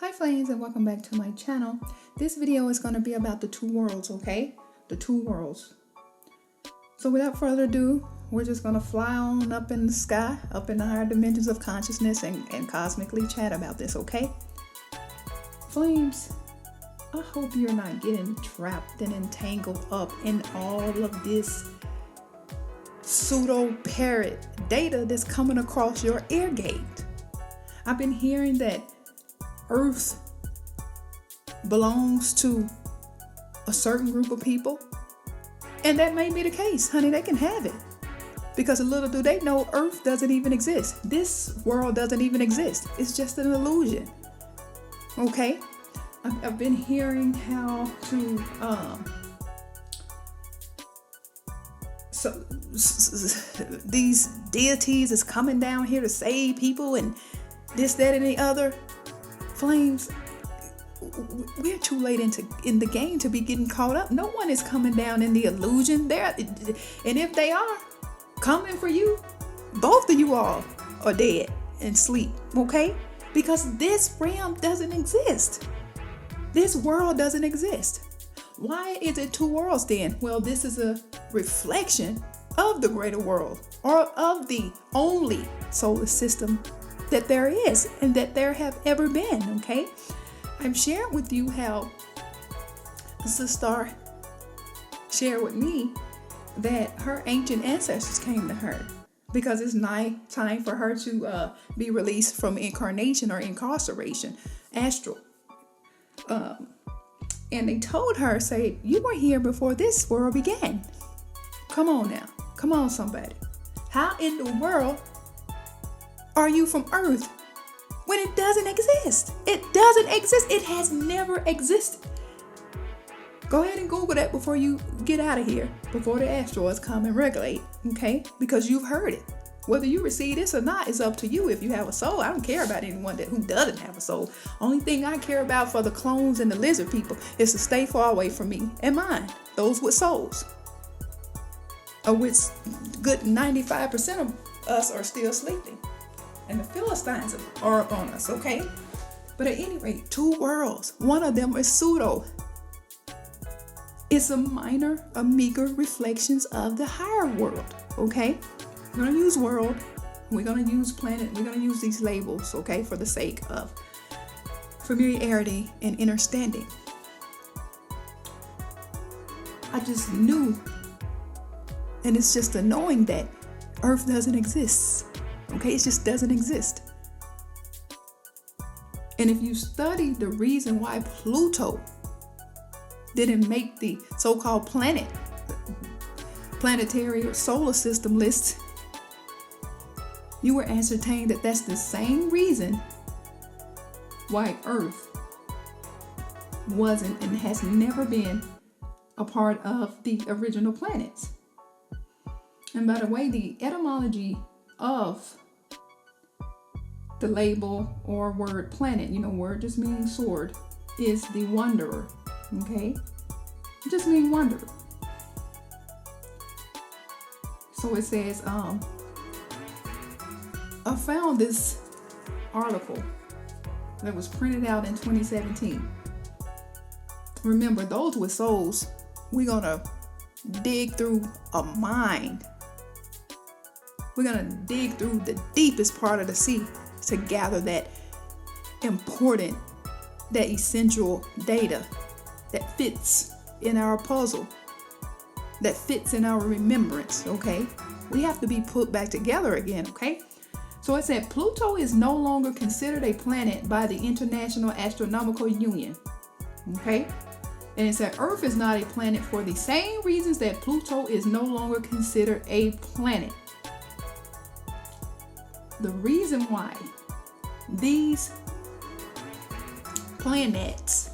Hi flames, and welcome back to my channel. This video is going to be about the two worlds, okay? The two worlds. So without further ado, we're just going to fly on up in the sky, up in the higher dimensions of consciousness and cosmically chat about this, okay? Flames, I hope you're not getting trapped and entangled up in all of this pseudo parrot data that's coming across your ear gate. I've been hearing that Earth belongs to a certain group of people, and that may be the case, honey. They can have it, because little do they know Earth doesn't even exist. This world doesn't even exist. It's just an illusion. Okay, I've been hearing how to these deities is coming down here to save people and this, that, and the other. Flames, we're too late in the game to be getting caught up. No one is coming down in the illusion there, and if they are coming for you, both of you all are dead and sleep, okay? Because this realm doesn't exist. This world doesn't exist. Why is it two worlds then? Well, this is a reflection of the greater world, or of the only solar system that there is and that there have ever been, okay? I'm sharing with you how Sister shared with me that her ancient ancestors came to her because it's time for her to be released from incarnation or incarceration, astral. And they told her, say, you were here before this world began. Come on now. Come on, somebody. How in the world are you from Earth when it doesn't exist? It doesn't exist. It has never existed. Go ahead and Google that before you get out of here, before the asteroids come and regulate, okay? Because you've heard it. Whether you receive this or not is up to you. If you have a soul, I don't care about anyone who doesn't have a soul. Only thing I care about for the clones and the lizard people is to stay far away from me and mine, those with souls, of which good 95% of us are still sleeping. And the Philistines are upon us, okay? But at any rate, two worlds. One of them is pseudo. It's a meager reflections of the higher world, okay? We're gonna use world, we're gonna use planet, we're gonna use these labels, okay, for the sake of familiarity and understanding. I just knew, and it's just a knowing that Earth doesn't exist. Okay, it just doesn't exist. And if you study the reason why Pluto didn't make the so-called planetary or solar system list, you will ascertain that that's the same reason why Earth wasn't and has never been a part of the original planets. And by the way, the etymology of the label or word planet, word just meaning sword, is the wanderer, okay? It just means wanderer. So it says, I found this article that was printed out in 2017. Remember, those with souls, we're gonna dig through a mind. We're going to dig through the deepest part of the sea to gather that important, that essential data that fits in our puzzle, that fits in our remembrance, okay? We have to be put back together again, okay? So it said Pluto is no longer considered a planet by the International Astronomical Union, okay? And it said Earth is not a planet for the same reasons that Pluto is no longer considered a planet. The reason why these planets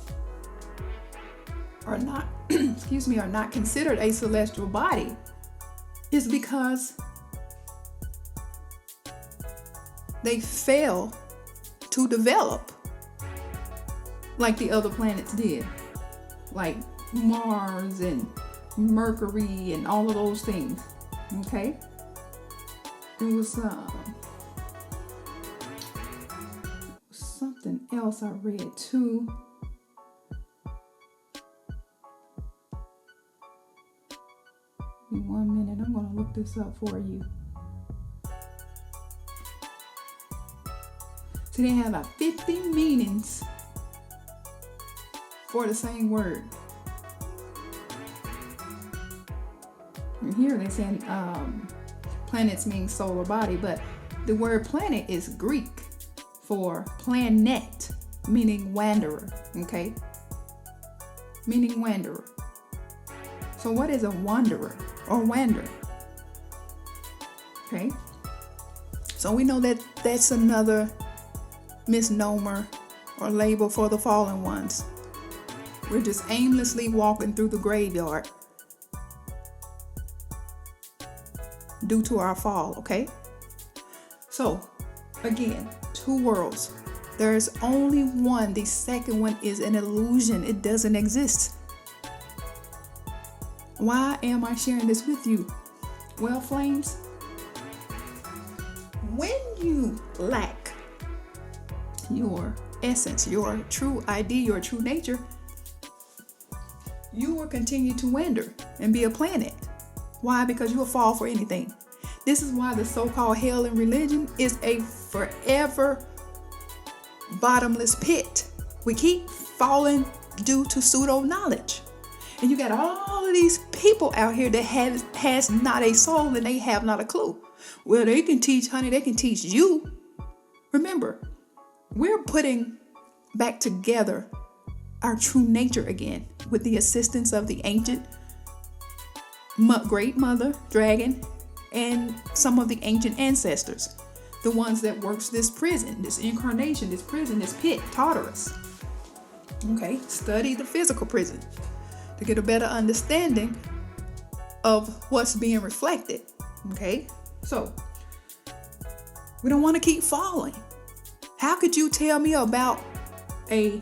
are not, are not considered a celestial body is because they fail to develop like the other planets did, like Mars and Mercury and all of those things, okay? It was something else I read too. Give me 1 minute. I'm going to look this up for you. So they have about 50 meanings for the same word. And here they said planets mean solar body, but the word planet is Greek for planet, meaning wanderer, okay? Meaning wanderer. So what is a wanderer or wanderer? Okay? So we know that that's another misnomer or label for the fallen ones. We're just aimlessly walking through the graveyard due to our fall, okay? So, again, two worlds. There's only one. The second one is an illusion. It doesn't exist. Why am I sharing this with you? Well, flames, when you lack your essence, your true ID, your true nature, you will continue to wander and be a planet. Why? Because you will fall for anything. This is why the so-called hell in religion is a forever bottomless pit. We keep falling due to pseudo knowledge. And you got all of these people out here that has not a soul and they have not a clue. Well, they can teach, honey, they can teach you. Remember, we're putting back together our true nature again with the assistance of the ancient great mother dragon and some of the ancient ancestors, the ones that works this prison, this incarnation, this prison, this pit, Tartarus. Okay, study the physical prison to get a better understanding of what's being reflected. Okay, so we don't want to keep falling. How could you tell me about a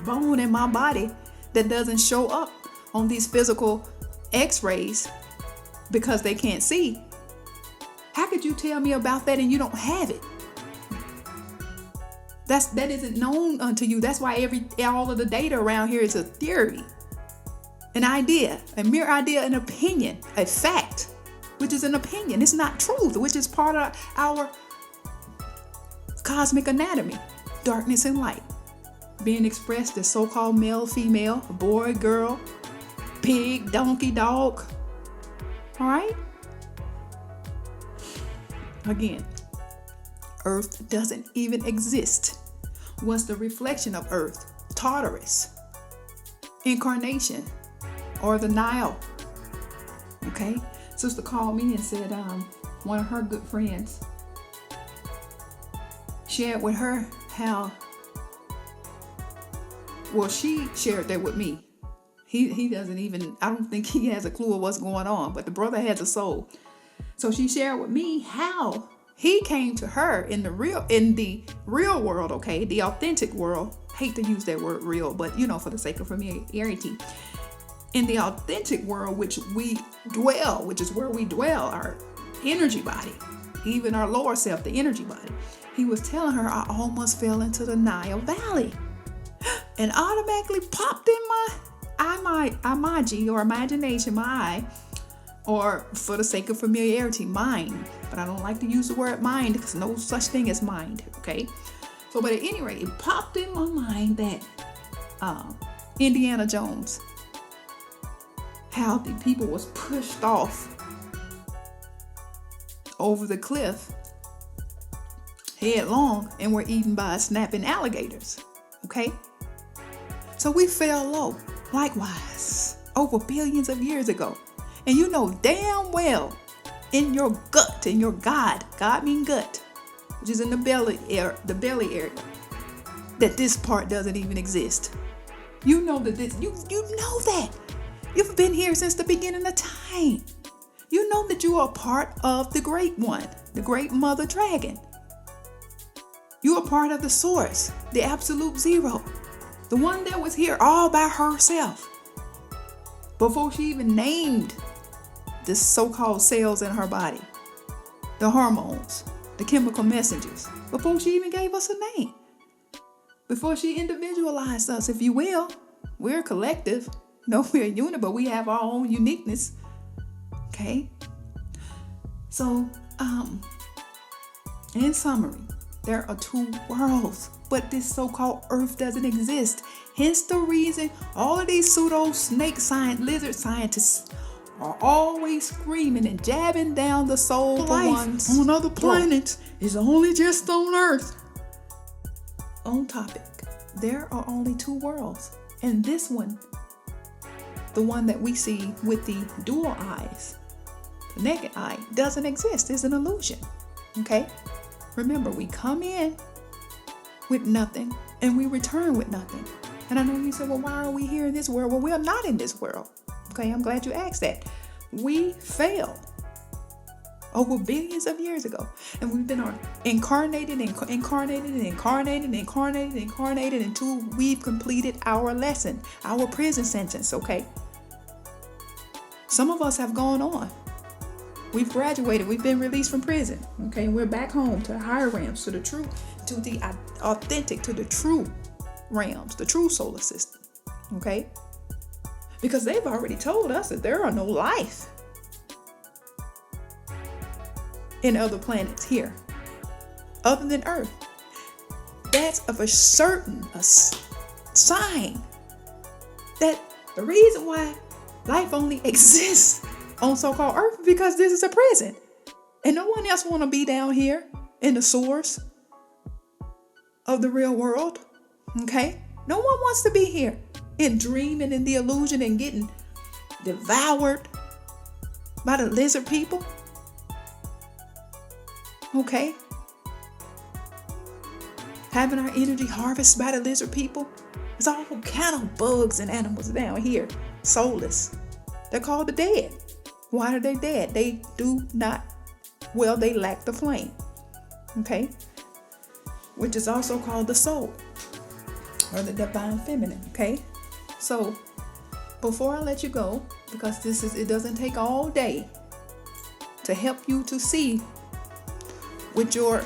bone in my body that doesn't show up on these physical x-rays because they can't see? How could you tell me about that and you don't have it? That isn't known unto you. That's why all of the data around here is a theory, an idea, a mere idea, an opinion, a fact, which is an opinion. It's not truth, which is part of our cosmic anatomy, darkness and light, being expressed as so-called male, female, boy, girl, pig, donkey, dog. All right? Again, Earth doesn't even exist. What's the reflection of Earth? Tartarus, incarnation, or the Nile. Okay? Sister called me and said one of her good friends shared with her how, well, she shared that with me. He doesn't even, I don't think he has a clue of what's going on, but the brother has a soul. So she shared with me how he came to her in the real world, okay, the authentic world. Hate to use that word real, but for the sake of familiarity. In the authentic world, which we dwell, which is where we dwell, our energy body, even our lower self, the energy body. He was telling her, I almost fell into the Nile Valley and automatically popped in my imaji or imagination, my eye, or for the sake of familiarity, mind. But I don't like to use the word mind because no such thing as mind, okay? So, but at any rate, it popped in my mind that Indiana Jones, how the people was pushed off over the cliff headlong and were eaten by snapping alligators, okay? So we fell low, likewise, over billions of years ago. And you know damn well in your gut, in your God mean gut, which is in the belly area, that this part doesn't even exist. You know that you know that. You've been here since the beginning of time. You know that you are part of the great one, the great mother dragon. You are part of the source, the absolute zero, the one that was here all by herself before she even named the so-called cells in her body, the hormones, the chemical messengers, before she even gave us a name. before she individualized us, if you will. We're a collective. No, we're a unit, but we have our own uniqueness. Okay? So, in summary, there are two worlds, but this so-called earth doesn't exist. Hence the reason all of these pseudo snake lizard scientists are always screaming and jabbing down the soul for ones on other planets is only just on Earth. On topic, there are only two worlds, and this one, the one that we see with the dual eyes, the naked eye, doesn't exist. It's an illusion. Okay? Remember, we come in with nothing and we return with nothing. And I know you said, well, why are we here in this world? Well, we are not in this world. Okay, I'm glad you asked that. We fell over billions of years ago. And we've been incarnated until we've completed our lesson, our prison sentence, okay? Some of us have gone on. We've graduated. We've been released from prison. Okay, we're back home to higher realms, to the true, to the authentic, to the true realms, the true solar system. Okay, because they've already told us that there are no life in other planets here, other than Earth. That's of a certain sign that the reason why life only exists on so-called Earth because this is a prison. And no one else want to be down here in the source of the real world. Okay? No one wants to be here and dreaming in the illusion and getting devoured by the lizard people. Okay? Having our energy harvested by the lizard people. There's all kind of bugs and animals down here. Soulless. They're called the dead. Why are they dead? They they lack the flame. Okay? Which is also called the soul, or the divine feminine. Okay? So, before I let you go, because it doesn't take all day to help you to see with your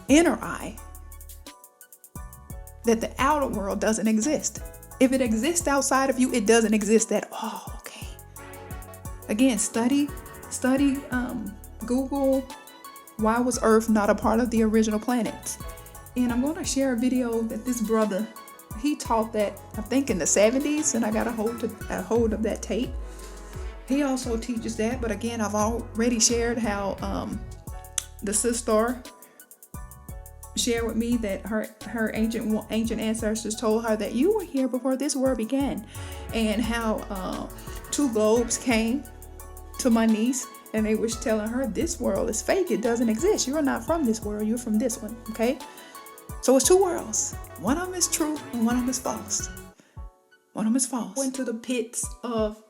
inner eye that the outer world doesn't exist. If it exists outside of you, it doesn't exist at all. Okay? Again, study, Google, why was Earth not a part of the original planets? And I'm going to share a video that this brother, he taught that, I think in the 70s, and I got a hold of that tape. He also teaches that, but again, I've already shared how the sister shared with me that her ancient ancestors told her that you were here before this world began, and how two globes came to my niece, and they were telling her this world is fake. It doesn't exist. You are not from this world. You're from this one. Okay? So it's two worlds. One of them is true and one of them is false. One of them is false. Went to the pits of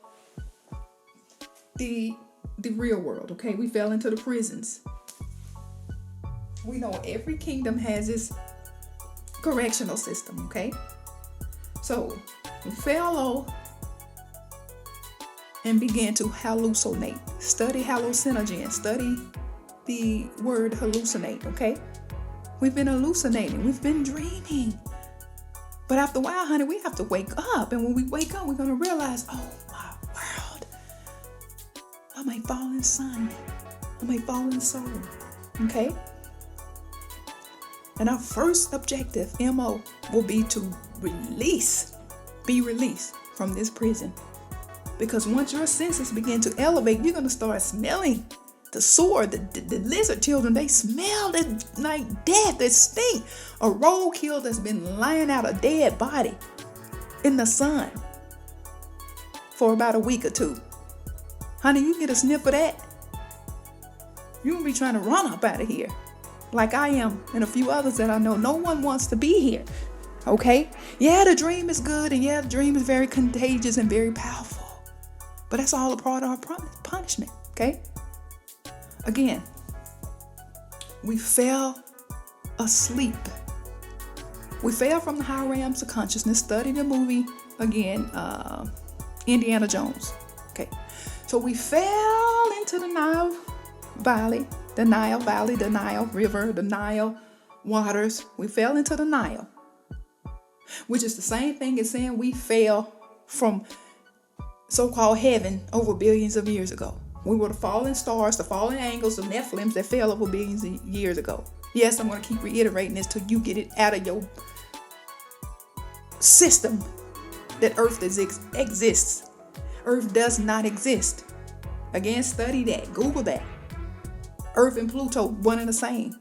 the real world. Okay? We fell into the prisons. We know every kingdom has its correctional system. Okay? So we fell low and began to hallucinate. Study hallucinogen. Study the word hallucinate, okay? We've been hallucinating. We've been dreaming. But after a while, honey, we have to wake up. And when we wake up, we're going to realize, oh, my world. I'm a fallen son. I'm a fallen soul, okay? And our first objective, MO, will be to be released from this prison. Because once your senses begin to elevate, you're going to start smelling the sword, the lizard children. They smell it like death. They stink. A roadkill that's been lying out a dead body in the sun for about a week or two. Honey, you get a sniff of that, you're going to be trying to run up out of here. Like I am and a few others that I know. No one wants to be here. Okay? Yeah, the dream is good, and yeah, the dream is very contagious and very powerful. But that's all a part of our punishment, okay? Again, we fell asleep. We fell from the high realms of consciousness. Study the movie, again, Indiana Jones, okay? So we fell into the Nile Valley, the Nile River, the Nile waters. We fell into the Nile, which is the same thing as saying we fell from so-called heaven over billions of years ago. We were the fallen stars, the fallen angels, the Nephilims that fell over billions of years ago. Yes, I'm going to keep reiterating this till you get it out of your system that Earth exists. Earth does not exist. Again, study that. Google that. Earth and Pluto, one and the same.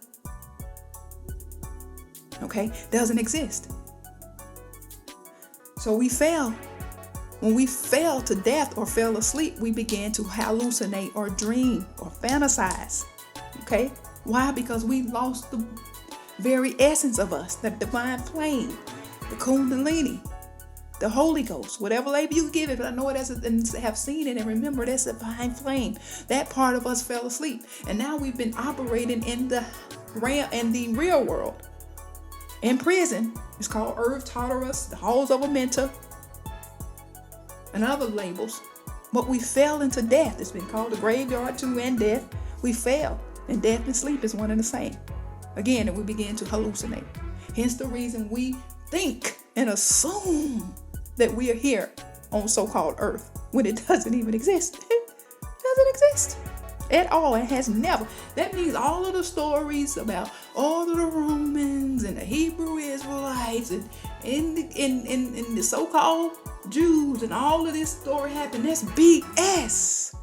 Okay? Doesn't exist. So we fell. When we fell to death or fell asleep, we began to hallucinate or dream or fantasize. Okay? Why? Because we lost the very essence of us, the divine flame, the Kundalini, the Holy Ghost, whatever label you give it, but I know it as and have seen it and remember that's the divine flame. That part of us fell asleep. And now we've been operating in the real world. In prison, it's called Earth, Tartarus, the halls of Amenta, and other labels. But we fell into death. It's been called the graveyard too, and death. We fell. And death and sleep is one and the same. Again, and we begin to hallucinate. Hence the reason we think and assume that we are here on so-called Earth when it doesn't even exist. It doesn't exist at all. It has never. That means all of the stories about all of the Romans and the Hebrew Israelites and in the so-called Jews and all of this story happened. That's BS.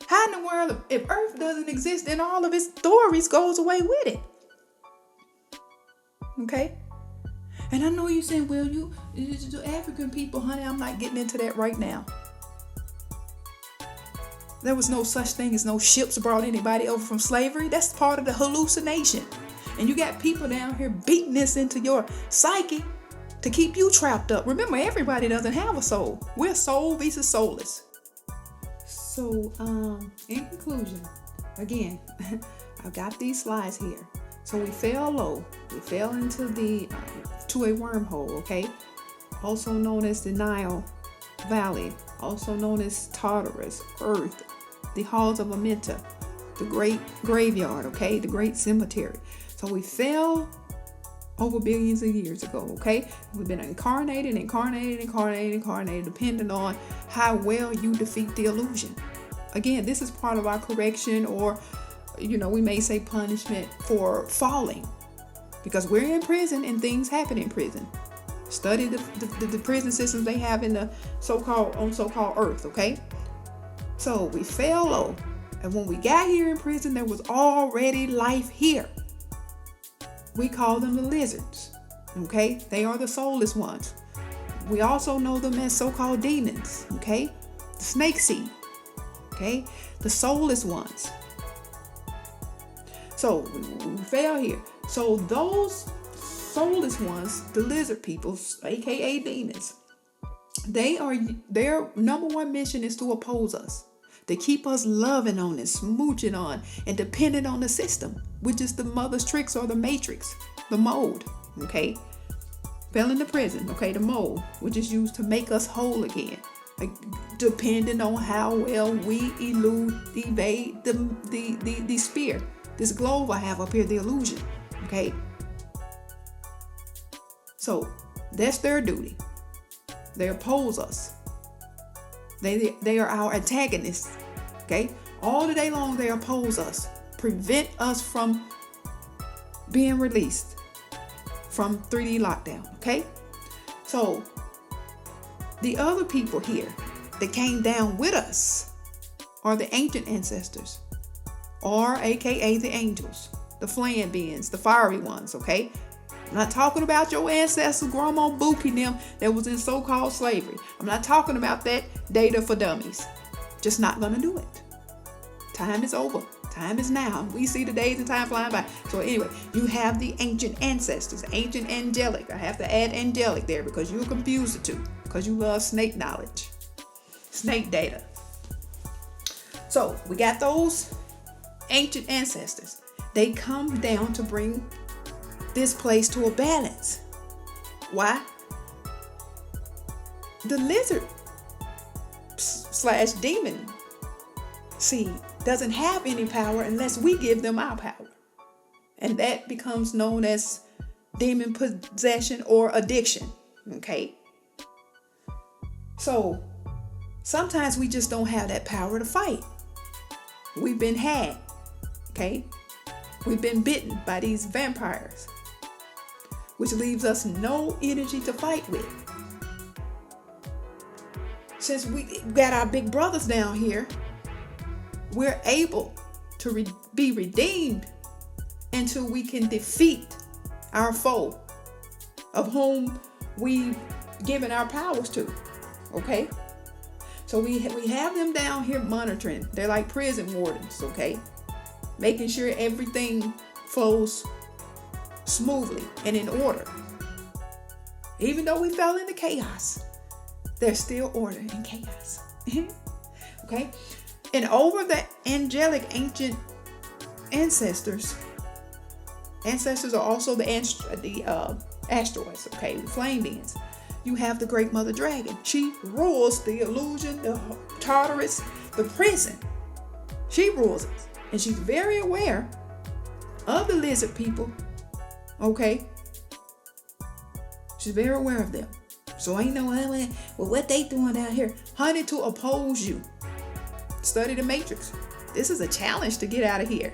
How in the world, if Earth doesn't exist, then all of its stories goes away with it? Okay? And I know you're saying, well, you African people, honey, I'm not getting into that right now. There was no such thing as no ships brought anybody over from slavery. That's part of the hallucination. And you got people down here beating this into your psyche to keep you trapped up. Remember, everybody doesn't have a soul. We're soul versus soulless. So, in conclusion, again, I've got these slides here. So we fell low. We fell into to a wormhole, okay? Also known as the Nile Valley, also known as Tartarus, Earth, the halls of Amenta, the great graveyard, okay? The great cemetery. So we fell over billions of years ago, okay? We've been incarnated, depending on how well you defeat the illusion. Again, this is part of our correction, or, we may say punishment for falling, because we're in prison and things happen in prison. Study the prison systems they have in the so-called Earth, okay? So we fell low, and when we got here in prison, there was already life here. We call them the lizards, okay? They are the soulless ones. We also know them as so-called demons, okay? The snake seed, okay? The soulless ones. So we fell here. So those soulless ones, the lizard people, aka demons, their number one mission is to oppose us, to keep us loving on and smooching on and dependent on the system, which is the mother's tricks or the matrix, the mold, okay? Fell into prison, okay? The mold, which is used to make us whole again, depending on how well we evade the spear, this globe I have up here, the illusion, okay? So that's their duty. They oppose us. They are our antagonists, okay? All the day long they oppose us, prevent us from being released from 3D lockdown, okay? So the other people here that came down with us are the ancient ancestors, or aka the angels, the flame beings, the fiery ones, okay? I'm not talking about your ancestors, Grandma Buki and them that was in so-called slavery. I'm not talking about that data for dummies. Just not gonna do it. Time is over. Time is now. We see the days and time flying by. So anyway, you have the ancient ancestors, ancient angelic. I have to add angelic there because you'll confuse the two, because you love snake knowledge, snake data. So we got those ancient ancestors. They come down to bring this place to a balance. Why? The lizard / demon seed doesn't have any power unless we give them our power. And that becomes known as demon possession or addiction. Okay? So sometimes we just don't have that power to fight. We've been had. Okay? We've been bitten by these vampires, which leaves us no energy to fight with. Since we got our big brothers down here, we're able to be redeemed until we can defeat our foe, of whom we've given our powers to. Okay? So we have them down here monitoring. They're like prison wardens, okay? Making sure everything flows smoothly and in order. Even though we fell into chaos, there's still order in chaos. Okay? And over the angelic ancient ancestors are also the asteroids, okay? The flame beings. You have the great mother dragon. She rules the illusion, the Tartarus, the prison. She rules it. And she's very aware of the lizard people. Okay? She's very aware of them. So ain't no, well, what they doing down here? Honey, to oppose you. Study the Matrix. This is a challenge to get out of here.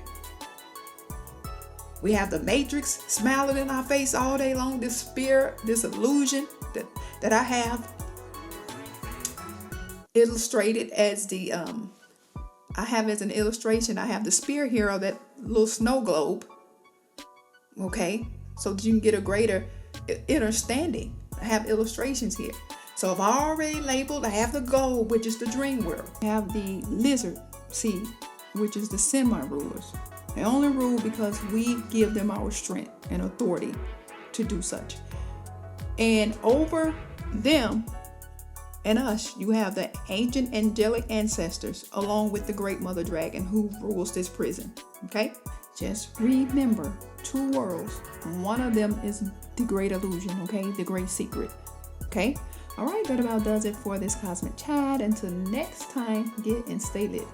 We have the Matrix smiling in our face all day long. This spirit, this illusion that I have illustrated as the I have as an illustration. I have the spear here, or that little snow globe. Okay, so that you can get a greater understanding. I have illustrations here. So I've already labeled. I have the gold, which is the dream world. I have the lizard seed, which is the semi-rulers. They only rule because we give them our strength and authority to do such. And over them and us, you have the ancient angelic ancestors, along with the great mother dragon who rules this prison. Okay? Just remember, 2 worlds. One of them is the great illusion, okay? The great secret. Okay? All right, that about does it for this cosmic chat. Until next time, get and stay lit.